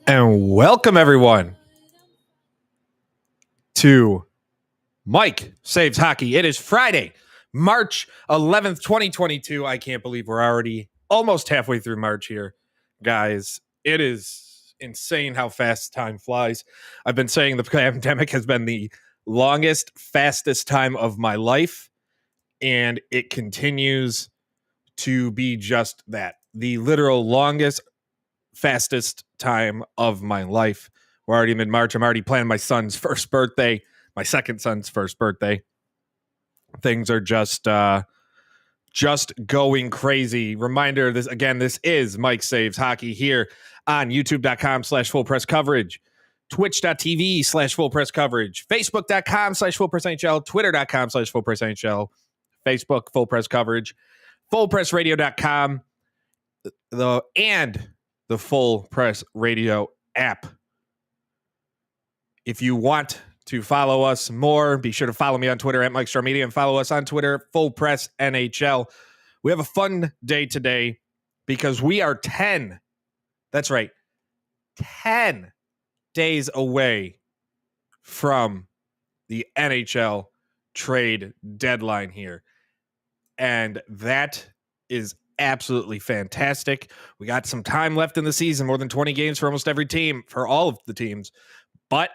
And welcome, everyone, to Mike Saves Hockey. It is Friday, March 11th, 2022. I can't believe we're already almost halfway through March here, guys. It is insane how fast time flies. I've been saying the pandemic has been the longest, fastest time of my life, and it continues to be just that. The literal longest, fastest time of my life. We're already mid-March. I'm already planning my son's first birthday, my second son's first birthday. Things are just going crazy. Reminder, this is Mike Saves Hockey here on youtube.com/full press coverage, twitch.tv/full press coverage, facebook.com/full press NHL, twitter.com/full press NHL, Facebook full press coverage, fullpressradio.com, and the Full Press Radio app. If you want to follow us more, be sure to follow me on Twitter at Mike Star Media and follow us on Twitter, Full Press NHL. We have a fun day today because we are 10 days away from the NHL Trade Deadline here. And that is absolutely fantastic. We got some time left in the season, more than 20 games for almost every team, for all of the teams. But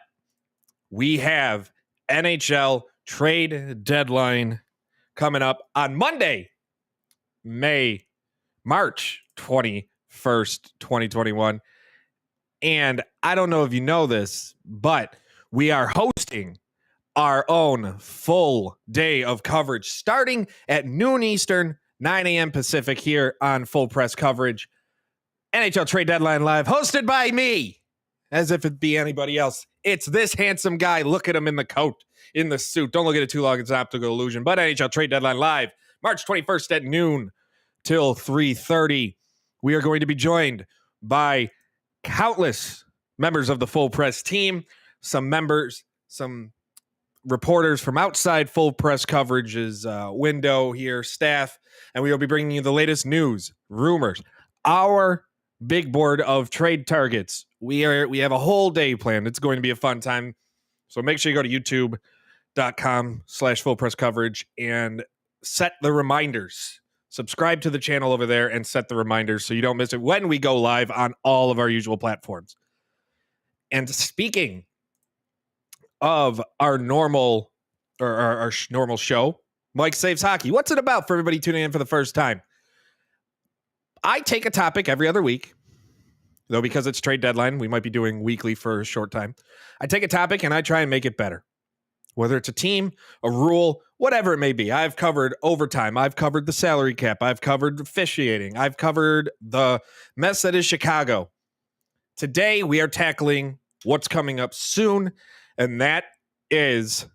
we have NHL Trade Deadline coming up on Monday, March 21st, 2021. And I don't know if you know this, but we are hosting our own full day of coverage starting at noon Eastern, 9 a.m. Pacific here on Full Press Coverage. NHL Trade Deadline Live, hosted by me, as if it'd be anybody else. It's this handsome guy. Look at him in the coat, in the suit. Don't look at it too long. It's an optical illusion. But NHL Trade Deadline Live, March 21st at noon till 3:30. We are going to be joined by countless members of the Full Press team, some reporters from outside Full Press Coverage's window here, staff, and we will be bringing you the latest news, rumors, our big board of trade targets. We have a whole day planned. It's going to be a fun time. So make sure you go to youtube.com/fullpresscoverage and set the reminders. Subscribe to the channel over there and set the reminders so you don't miss it when we go live on all of our usual platforms. And speaking of our normal normal show, Mike Saves Hockey. What's it about for everybody tuning in for the first time? I take a topic every other week, though because it's trade deadline, we might be doing weekly for a short time. I take a topic and I try and make it better. Whether it's a team, a rule, whatever it may be. I've covered overtime. I've covered the salary cap. I've covered officiating. I've covered the mess that is Chicago. Today, we are tackling what's coming up soon, and that is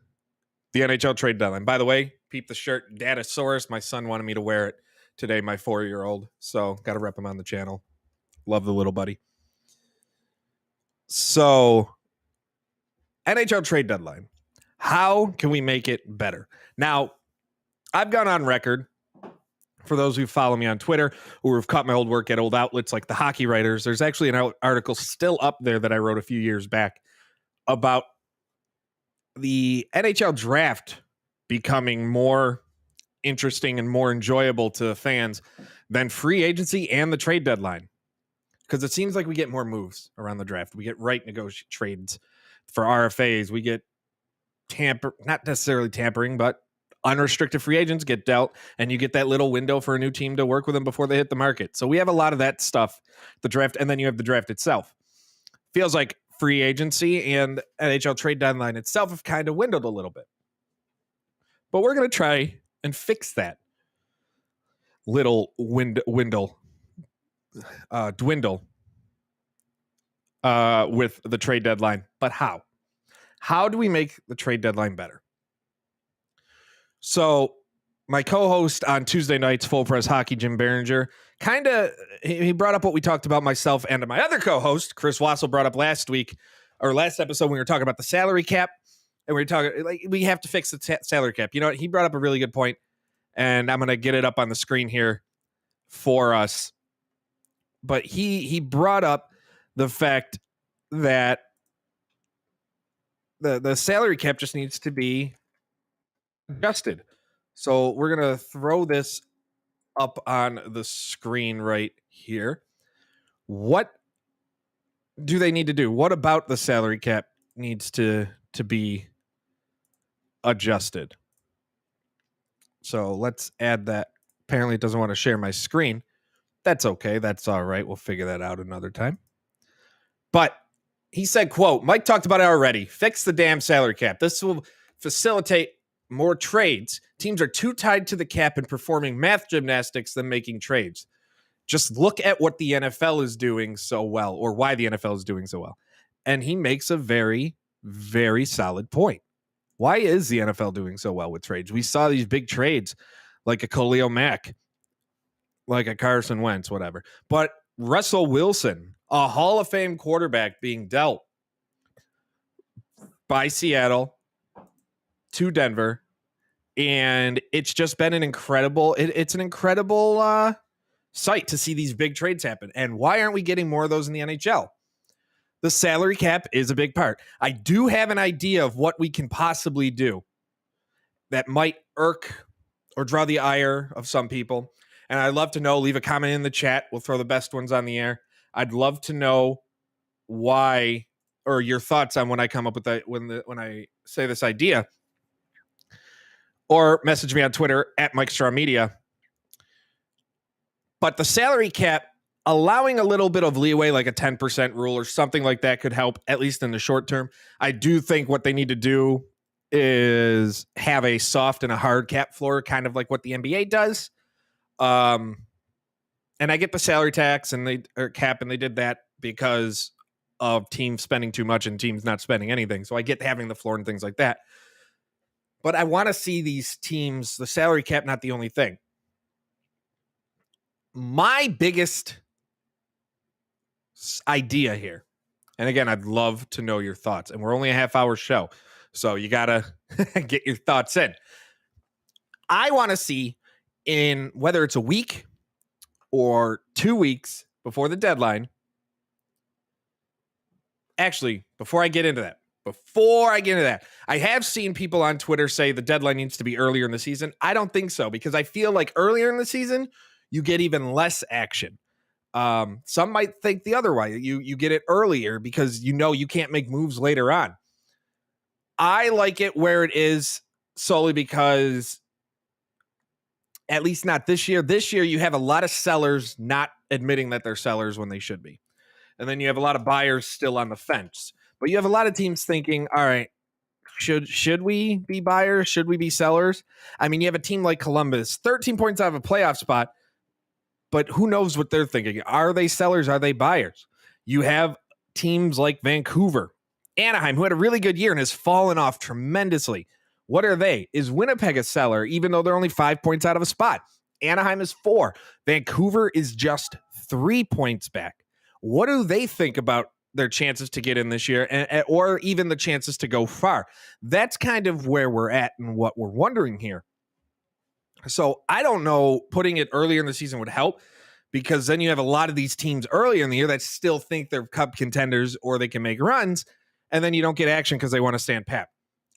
the NHL Trade Deadline. By the way, peep the shirt, Datasaurus. My son wanted me to wear it today, my 4-year-old. So, got to rep him on the channel. Love the little buddy. So, NHL Trade Deadline. How can we make it better? Now, I've gone on record, for those who follow me on Twitter, or have caught my old work at old outlets like the Hockey Writers. There's actually an article still up there that I wrote a few years back about the NHL draft becoming more interesting and more enjoyable to fans than free agency and the trade deadline. Because it seems like we get more moves around the draft. We get negotiate trades for RFAs. We get not necessarily tampering, but unrestricted free agents get dealt, and you get that little window for a new team to work with them before they hit the market. So we have a lot of that stuff, the draft, and then you have the draft itself. Feels like free agency and NHL trade deadline itself have kind of windled a little bit. But we're going to try and fix that little dwindle with the trade deadline. But how? How do we make the trade deadline better? So my co-host on Tuesday nights, Full Press Hockey, Jim Behringer, he brought up what we talked about, myself and my other co-host, Chris Wassel, brought up last episode when we were talking about the salary cap. And we were talking, like, we have to fix the salary cap. You know what? He brought up a really good point, and I'm going to get it up on the screen here for us. But he brought up the fact that the salary cap just needs to be adjusted. So we're going to throw this up on the screen right here. What do they need to do? What about the salary cap needs to be adjusted? So let's add that. Apparently it doesn't want to share my screen. That's okay. That's all right. We'll figure that out another time. But he said, quote, Mike talked about it already. Fix the damn salary cap. This will facilitate more trades. Teams are too tied to the cap and performing math gymnastics than making trades. Just look at what the NFL is doing so well, or why the NFL is doing so well. And he makes a very, very solid point. Why is the NFL doing so well with trades? We saw these big trades like a Khalil Mack, like a Carson Wentz, whatever. But Russell Wilson, a Hall of Fame quarterback, being dealt by Seattle to Denver, and it's just been an incredible sight to see these big trades happen. And why aren't we getting more of those in the NHL? The salary cap is a big part. I do have an idea of what we can possibly do that might irk or draw the ire of some people, And I'd love to know, leave a comment in the chat. We'll throw the best ones on the air. I'd love to know why, or your thoughts on when I come up with that, when I say this idea. Or message me on Twitter at Mike Straw Media. But the salary cap, allowing a little bit of leeway, like a 10% rule or something like that, could help, at least in the short term. I do think what they need to do is have a soft and a hard cap floor, kind of like what the NBA does. And I get the salary tax and cap, and they did that because of teams spending too much and teams not spending anything. So I get having the floor and things like that. But I want to see these teams, the salary cap, not the only thing. My biggest idea here, and again, I'd love to know your thoughts, and we're only a half-hour show, so you got to get your thoughts in. I want to see, in whether it's a week or 2 weeks before the deadline. Actually, before I get into that, I have seen people on Twitter say the deadline needs to be earlier in the season. I don't think so, because I feel like earlier in the season, you get even less action. Some might think the other way. You get it earlier because you can't make moves later on. I like it where it is solely because, at least not this year. This year, you have a lot of sellers not admitting that they're sellers when they should be. And then you have a lot of buyers still on the fence. But you have a lot of teams thinking, all right, should we be buyers? Should we be sellers? I mean, you have a team like Columbus, 13 points out of a playoff spot, but who knows what they're thinking? Are they sellers? Are they buyers? You have teams like Vancouver, Anaheim, who had a really good year and has fallen off tremendously. What are they? Is Winnipeg a seller, even though they're only 5 points out of a spot? Anaheim is 4. Vancouver is just 3 points back. What do they think about their chances to get in this year, or even the chances to go far? That's kind of where we're at and what we're wondering here. So I don't know, putting it earlier in the season would help, because then you have a lot of these teams earlier in the year that still think they're cup contenders or they can make runs, and then you don't get action because they want to stand pat.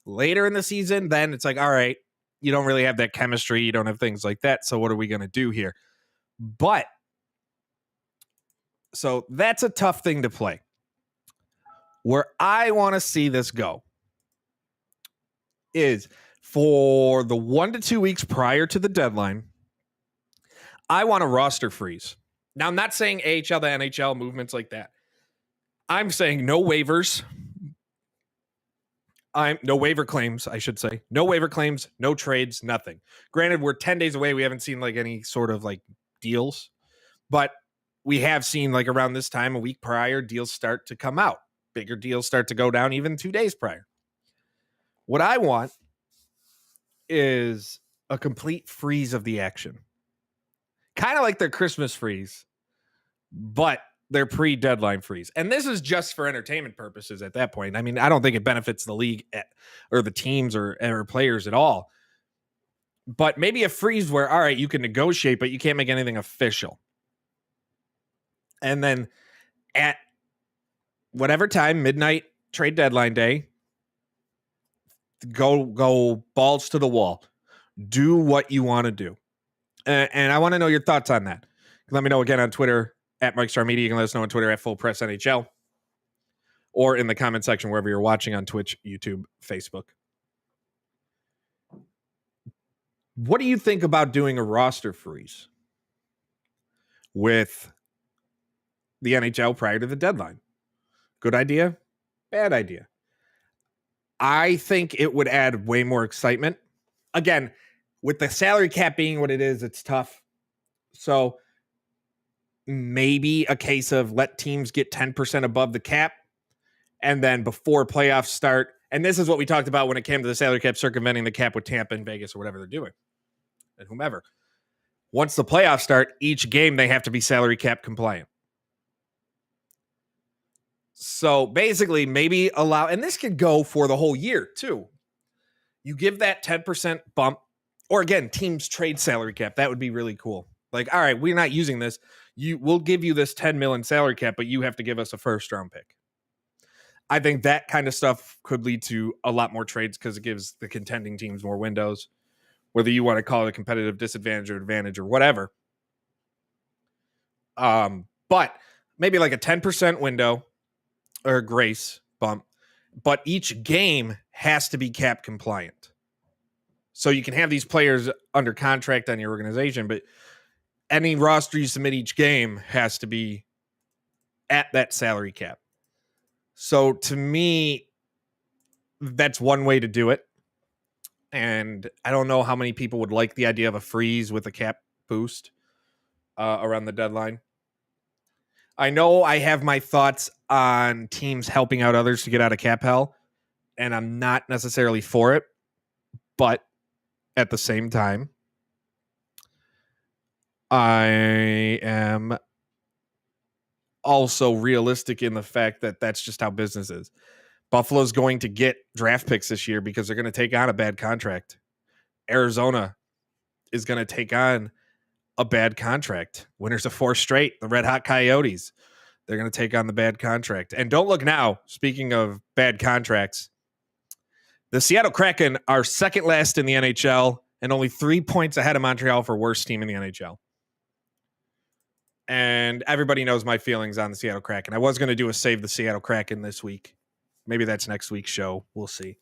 Later in the season, then it's like, all right, you don't really have that chemistry. You don't have things like that. So what are we going to do here? But so that's a tough thing to play. Where I want to see this go is for the 1 to 2 weeks prior to the deadline, I want a roster freeze. Now, I'm not saying AHL to NHL movements like that. I'm saying no waivers. No waiver claims, I should say. No waiver claims, no trades, nothing. Granted, we're 10 days away. We haven't seen like any sort of like deals, but we have seen like around this time, a week prior, deals start to come out. Bigger deals start to go down even 2 days prior. What I want is a complete freeze of the action. Kind of like their Christmas freeze, but their pre-deadline freeze. And this is just for entertainment purposes at that point. I mean, I don't think it benefits the league or the teams or players at all. But maybe a freeze where, all right, you can negotiate, but you can't make anything official. And then at whatever time, midnight, trade deadline day, go balls to the wall. Do what you want to do. And I want to know your thoughts on that. Let me know again on Twitter at Mike Star Media. You can let us know on Twitter at Full Press NHL, or in the comment section wherever you're watching on Twitch, YouTube, Facebook. What do you think about doing a roster freeze with the NHL prior to the deadline? Good idea? Bad idea? I think it would add way more excitement. Again, with the salary cap being what it is, it's tough. So maybe a case of let teams get 10% above the cap, and then before playoffs start, and this is what we talked about when it came to the salary cap, circumventing the cap with Tampa and Vegas or whatever they're doing, and whomever. Once the playoffs start, each game they have to be salary cap compliant. So basically, maybe allow, and this could go for the whole year too. You give that 10% bump, or again, teams trade salary cap. That would be really cool. Like, all right, we're not using this. We'll give you this 10 million salary cap, but you have to give us a first round pick. I think that kind of stuff could lead to a lot more trades because it gives the contending teams more windows, whether you want to call it a competitive disadvantage or advantage or whatever. But maybe like a 10% window or grace bump, but each game has to be cap compliant. So you can have these players under contract on your organization, but any roster you submit each game has to be at that salary cap. So to me, that's one way to do it. And I don't know how many people would like the idea of a freeze with a cap boost around the deadline. I know I have my thoughts on teams helping out others to get out of cap hell, and I'm not necessarily for it. But at the same time, I am also realistic in the fact that that's just how business is. Buffalo's going to get draft picks this year because they're going to take on a bad contract. Arizona is going to take on a bad contract. Winners of 4 straight, the Red Hot Coyotes. They're going to take on the bad contract. And don't look now, speaking of bad contracts, the Seattle Kraken are second last in the NHL and only 3 points ahead of Montreal for worst team in the NHL. And everybody knows my feelings on the Seattle Kraken. I was going to do a Save the Seattle Kraken this week. Maybe that's next week's show. We'll see.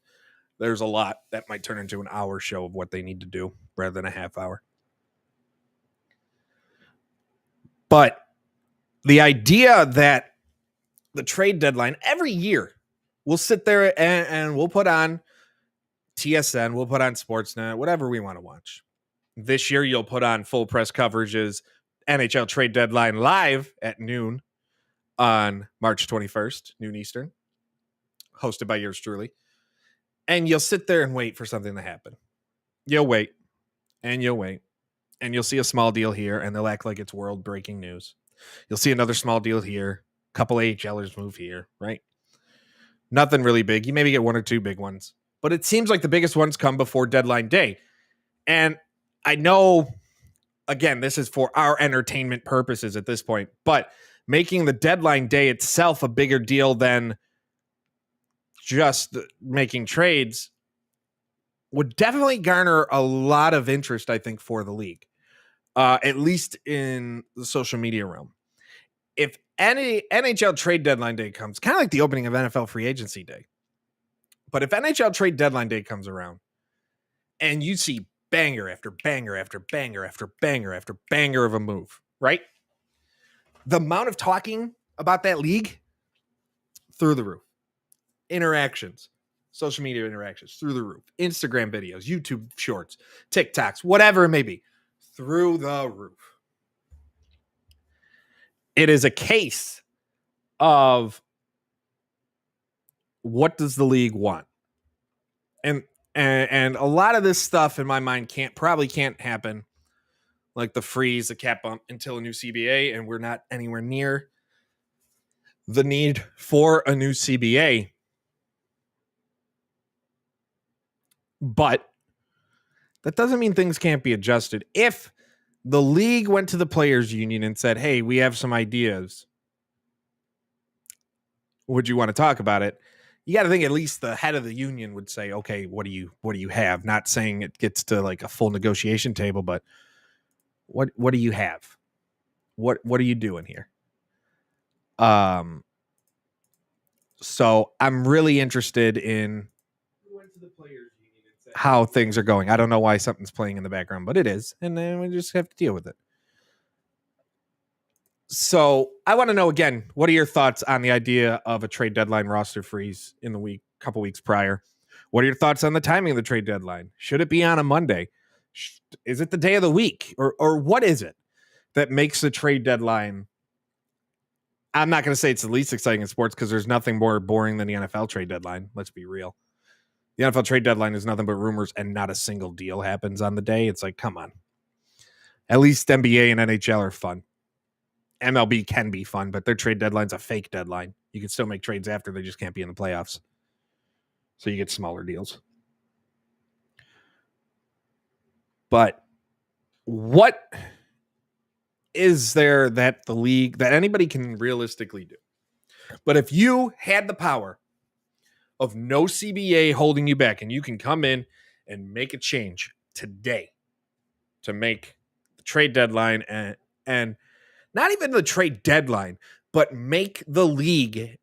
There's a lot that might turn into an hour show of what they need to do rather than a half hour. But the idea that the trade deadline every year, we'll sit there and we'll put on TSN, we'll put on Sportsnet, whatever we want to watch. This year, you'll put on full press coverages, NHL Trade Deadline live at noon on March 21st, noon Eastern, hosted by yours truly. And you'll sit there and wait for something to happen. You'll wait, and you'll wait, and you'll see a small deal here, and they'll act like it's world-breaking news. You'll see another small deal here, a couple AHLers move here, right? Nothing really big. You maybe get 1 or 2 big ones. But it seems like the biggest ones come before deadline day. And I know, again, this is for our entertainment purposes at this point, but making the deadline day itself a bigger deal than just making trades would definitely garner a lot of interest, I think, for the league, at least in the social media realm. If any NHL Trade Deadline Day comes, kind of like the opening of NFL Free Agency Day, but if NHL Trade Deadline Day comes around and you see banger after banger after banger after banger after banger of a move, right? The amount of talking about that league through the roof. Interactions, social media interactions through the roof. Instagram videos, YouTube shorts, TikToks, whatever it may be, through the roof. It is a case of what does the league want? And a lot of this stuff in my mind probably can't happen, like the freeze, the cap bump, until a new CBA, and we're not anywhere near the need for a new CBA. But that doesn't mean things can't be adjusted. If the league went to the players union and said, hey, we have some ideas, would you want to talk about it? You got to think at least the head of the union would say, okay, what do you have? Not saying it gets to like a full negotiation table, but what do you have? What are you doing here? So I'm really interested in how things are going. I don't know why something's playing in the background, but it is, and then we just have to deal with it. So I want to know, again, what are your thoughts on the idea of a trade deadline roster freeze in the couple weeks prior? What are your thoughts on the timing of the trade deadline? Should it be on a Monday? Is it the day of the week? Or what is it that makes the trade deadline? I'm not going to say it's the least exciting in sports because there's nothing more boring than the NFL trade deadline. Let's be real. The NFL trade deadline is nothing but rumors and not a single deal happens on the day. It's like, come on. At least NBA and NHL are fun. MLB can be fun, but their trade deadline's a fake deadline. You can still make trades after, they just can't be in the playoffs. So you get smaller deals. But what is there that the league, that anybody can realistically do? But if you had the power of no CBA holding you back and you can come in and make a change today to make the trade deadline and not even the trade deadline, but make the league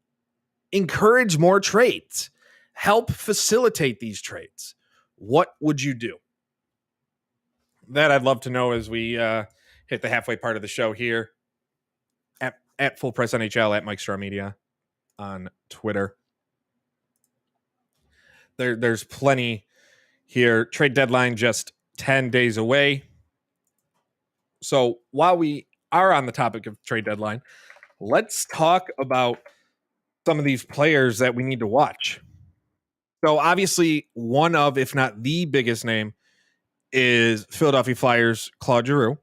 encourage more trades, help facilitate these trades, what would you do? That I'd love to know as we hit the halfway part of the show here at Full Press NHL, at Mike Straw Media on Twitter. There's plenty here. Trade deadline just 10 days away. So while we are on the topic of trade deadline, let's talk about some of these players that we need to watch. So obviously, one of, if not the biggest name, is Philadelphia Flyers' Claude Giroux.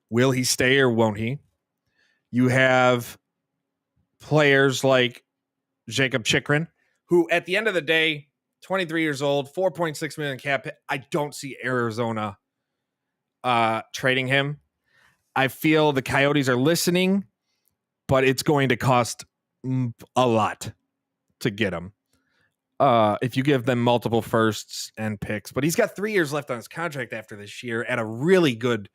Will he stay or won't he? You have players like Jacob Chikrin, who at the end of the day, 23 years old, $4.6 million cap hit. I don't see Arizona trading him. I feel the Coyotes are listening, but it's going to cost a lot to get him. If you give them multiple firsts and picks, but he's got 3 years left on his contract after this year at a really good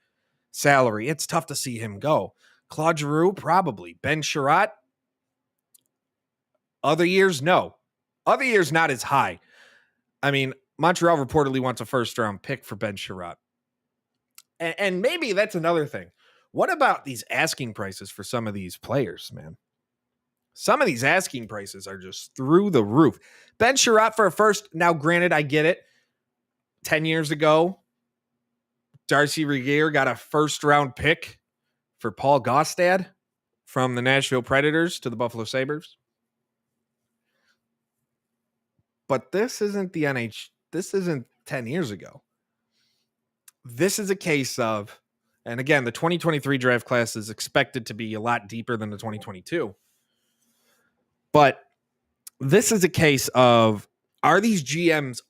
salary. It's tough to see him go. Claude Giroux, probably. Ben Sherratt, other years, no. Other years, not as high. I mean, Montreal reportedly wants a first-round pick for Ben Sherratt. And maybe that's another thing. What about these asking prices for some of these players, man? Some of these asking prices are just through the roof. Ben Sherratt for a first. Now, granted, I get it. 10 years ago, Darcy Regier got a first-round pick for Paul Gaustad from the Nashville Predators to the Buffalo Sabres. But this isn't the NH. This isn't 10 years ago. This is a case of, and again, the 2023 draft class is expected to be a lot deeper than the 2022. But this is a case of, are these GMs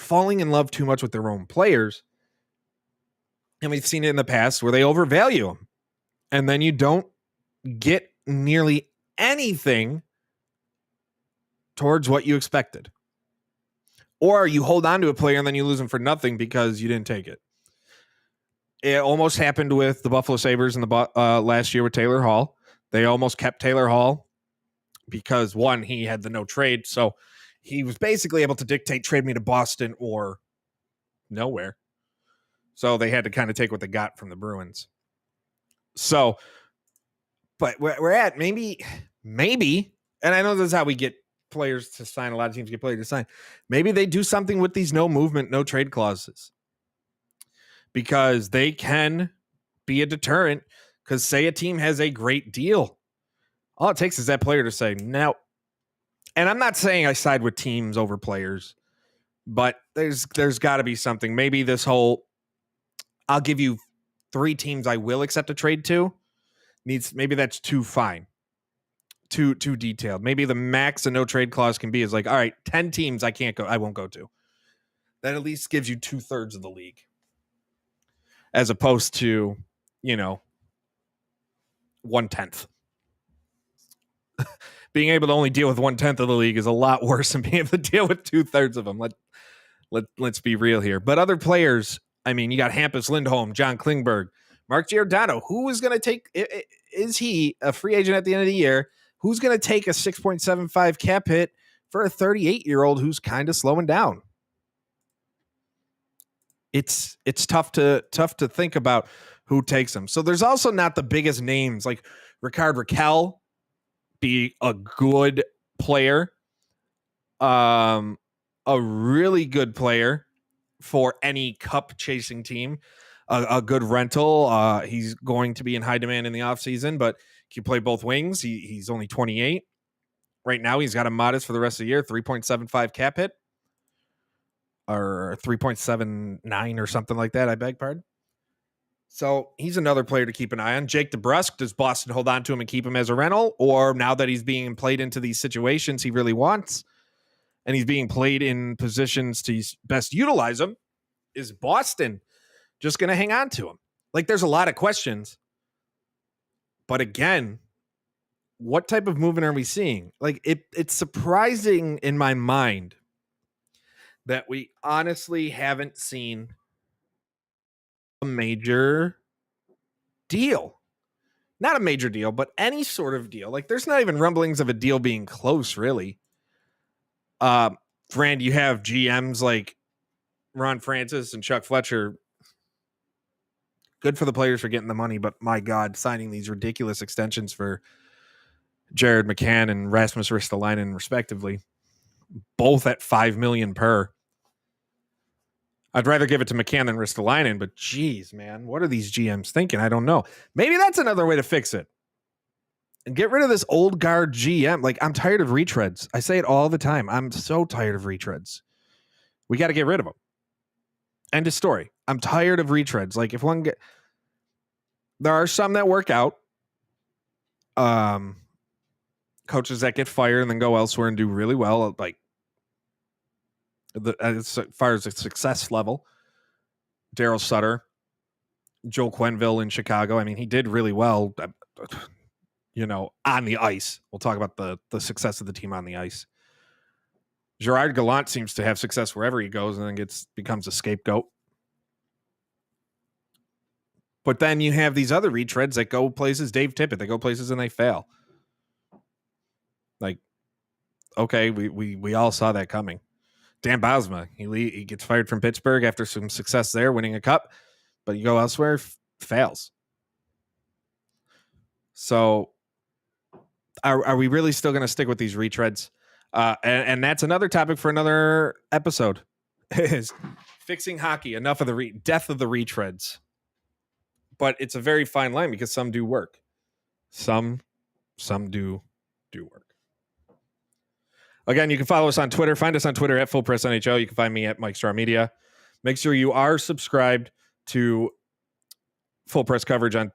falling in love too much with their own players? And we've seen it in the past where they overvalue them. And then you don't get nearly anything towards what you expected. Or you hold on to a player and then you lose him for nothing because you didn't take it. It almost happened with the Buffalo Sabres in the last year with Taylor Hall. They almost kept Taylor Hall because, one, he had the no trade. So he was basically able to dictate, trade me to Boston or nowhere. So they had to kind of take what they got from the Bruins. So, but we're at maybe, and I know this is how we get players to sign. A lot of teams get players to sign. Maybe they do something with these no movement, no trade clauses, because they can be a deterrent. Because say a team has a great deal, all it takes is that player to say no. And I'm not saying I side with teams over players, but there's got to be something. Maybe this whole, I'll give you 3 teams I will accept a trade to, maybe that's too fine, too detailed. Maybe the max a no trade clause can be is like, all right, 10 teams I won't go to. That at least gives you 2/3 of the league, as opposed to, 1/10. Being able to only deal with 1/10 of the league is a lot worse than being able to deal with 2/3 of them. Let's be real here. But other players, I mean, you got Hampus Lindholm, John Klingberg, Mark Giordano. Who is going to take? Is he a free agent at the end of the year? Who's going to take a 6.75 cap hit for a 38-year-old who's kind of slowing down? It's tough to think about who takes them. So there's also not the biggest names like Rickard Rakell, be a good player, a really good player for any cup chasing team, a good rental. He's going to be in high demand in the offseason, but he can play both wings. He's only 28 right now. He's got a modest for the rest of the year, 3.75 cap hit or 3.79 or something like that. I beg pardon. So he's another player to keep an eye on. Jake DeBrusk, does Boston hold on to him and keep him as a rental? Or now that he's being played into these situations he really wants, and he's being played in positions to best utilize him, is Boston just going to hang on to him? Like, there's a lot of questions. But again, what type of movement are we seeing? Like, it's surprising in my mind that we honestly haven't seen a major deal. not a major deal, but any sort of deal. Like there's not even rumblings of a deal being close, really. Brand, you have GMs like Ron Francis and Chuck Fletcher. Good for the players for getting the money, but my God, signing these ridiculous extensions for Jared McCann and Rasmus Ristolainen, respectively, both at $5 million per. I'd rather give it to McCann than Ristolainen, but geez, man, what are these GMs thinking? I don't know. Maybe that's another way to fix it. And get rid of this old guard GM. Like, I'm tired of retreads. I say it all the time. I'm so tired of retreads. We got to get rid of them. End of story. I'm tired of retreads. Like, if one get, there are some that work out. Coaches that get fired and then go elsewhere and do really well. Like, as far as the success level, Daryl Sutter, Joel Quenneville in Chicago. I mean, he did really well. On the ice. We'll talk about the success of the team on the ice. Gerard Gallant seems to have success wherever he goes and then becomes a scapegoat. But then you have these other retreads that go places, Dave Tippett, they go places and they fail. Like, okay, we all saw that coming. Dan Bosma, he gets fired from Pittsburgh after some success there, winning a cup, but you go elsewhere, fails. So are we really still going to stick with these retreads? And that's another topic for another episode, is fixing hockey. Enough of the death of the retreads. But it's a very fine line because some do work. Some do work. Again, you can follow us on Twitter. Find us on Twitter at FullPressNHL. You can find me at Mike Straw Media. Make sure you are subscribed to Full Press Coverage on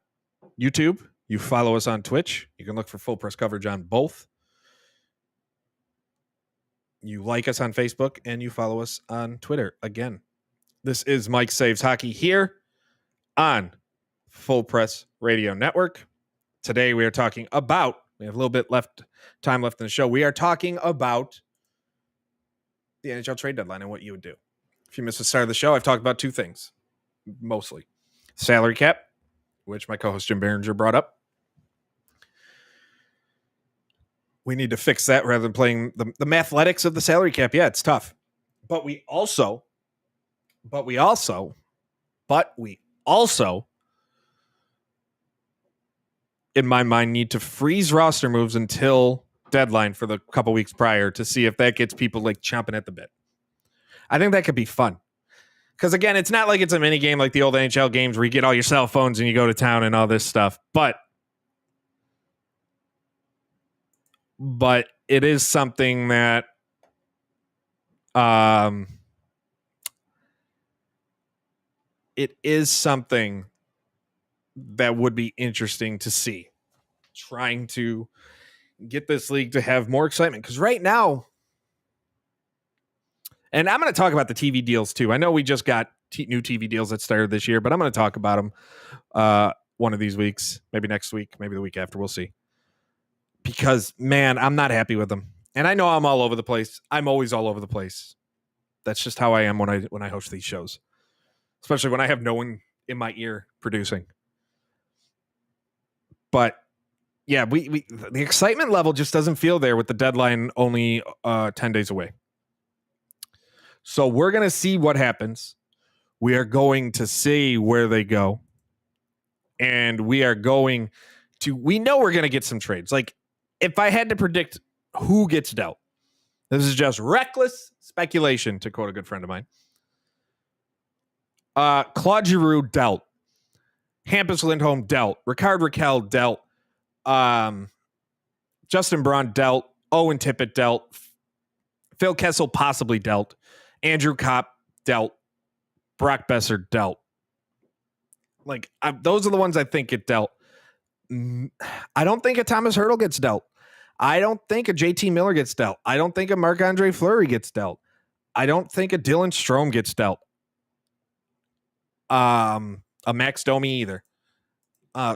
YouTube. You follow us on Twitch. You can look for Full Press Coverage on both. You like us on Facebook, and you follow us on Twitter. Again, this is Mike Saves Hockey here on Full Press Radio Network. Today we are talking about, we have a little bit time left in the show. We are talking about the NHL Trade Deadline and what you would do. If you missed the start of the show, I've talked about two things, mostly. Salary cap, which my co-host Jim Behringer brought up. We need to fix that rather than playing the mathletics of the salary cap. Yeah, it's tough. But we also, in my mind, need to freeze roster moves until deadline for the couple weeks prior to see if that gets people like chomping at the bit. I think that could be fun. Because again, it's not like it's a mini game like the old NHL games where you get all your cell phones and you go to town and all this stuff. But it is something that would be interesting to see. Trying to get this league to have more excitement. Because right now, and I'm going to talk about the TV deals too. I know we just got new TV deals that started this year, but I'm going to talk about them one of these weeks, maybe next week, maybe the week after. We'll see. Because, man, I'm not happy with them. And I know I'm all over the place. I'm always all over the place. That's just how I am when I host these shows. Especially when I have no one in my ear producing. But, yeah, the excitement level just doesn't feel there with the deadline only 10 days away. So we're going to see what happens. We are going to see where they go. And we know we're going to get some trades. Like, if I had to predict who gets dealt, this is just reckless speculation, to quote a good friend of mine. Claude Giroux dealt. Hampus Lindholm dealt. Rickard Rakell dealt. Justin Braun dealt. Owen Tippett dealt. Phil Kessel possibly dealt. Andrew Kopp dealt. Brock Besser dealt. Like, those are the ones I think get dealt. I don't think a Thomas Hertl gets dealt. I don't think a JT Miller gets dealt. I don't think a Marc-Andre Fleury gets dealt. I don't think a Dylan Strome gets dealt. A Max Domi either.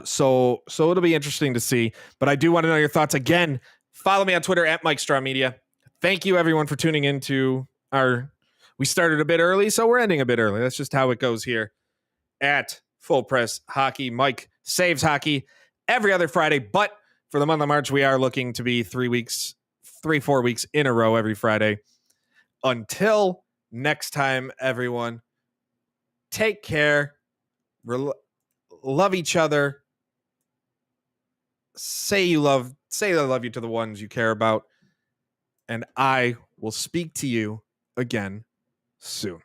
So it'll be interesting to see. But I do want to know your thoughts. Again, follow me on Twitter at Mike Straw Media. Thank you, everyone, for tuning in to we started a bit early, so we're ending a bit early. That's just how it goes here at Full Press Hockey. Mike Saves Hockey. every other Friday. But for the month of March, we are looking to be 4 weeks in a row every Friday. Until next time, everyone, take care. Love each other. Say I love you to the ones you care about. And I will speak to you again soon.